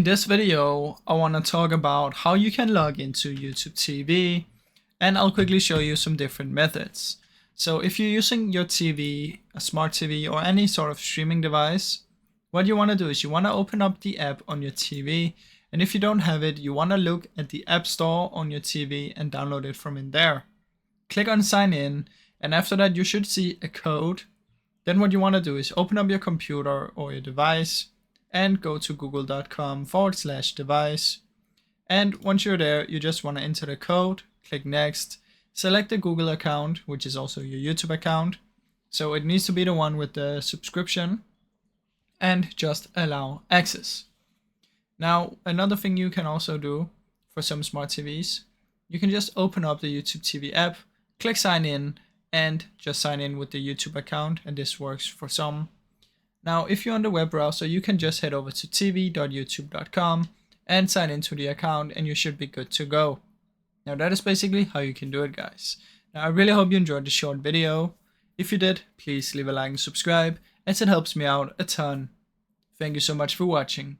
In this video, I want to talk about how you can log into YouTube TV, and I'll quickly show you some different methods. So if you're using your TV, a smart TV, or any sort of streaming device, what you want to do is you want to open up the app on your TV, and if you don't have it, you want to look at the App Store on your TV and download it from in there. Click on sign in, and after that you should see a code. Then what you want to do is open up your computer or your device and go to google.com/device. And once you're there, you just want to enter the code, click next, select the Google account, which is also your YouTube account. So it needs to be the one with the subscription, and just allow access. Now, another thing you can also do for some smart TVs, you can just open up the YouTube TV app, click sign in, and just sign in with the YouTube account, and this works for some. Now, if you're on the web browser, you can just head over to tv.youtube.com and sign into the account, and you should be good to go. Now, that is basically how you can do it, guys. Now, I really hope you enjoyed the short video. If you did, please leave a like and subscribe, as it helps me out a ton. Thank you so much for watching.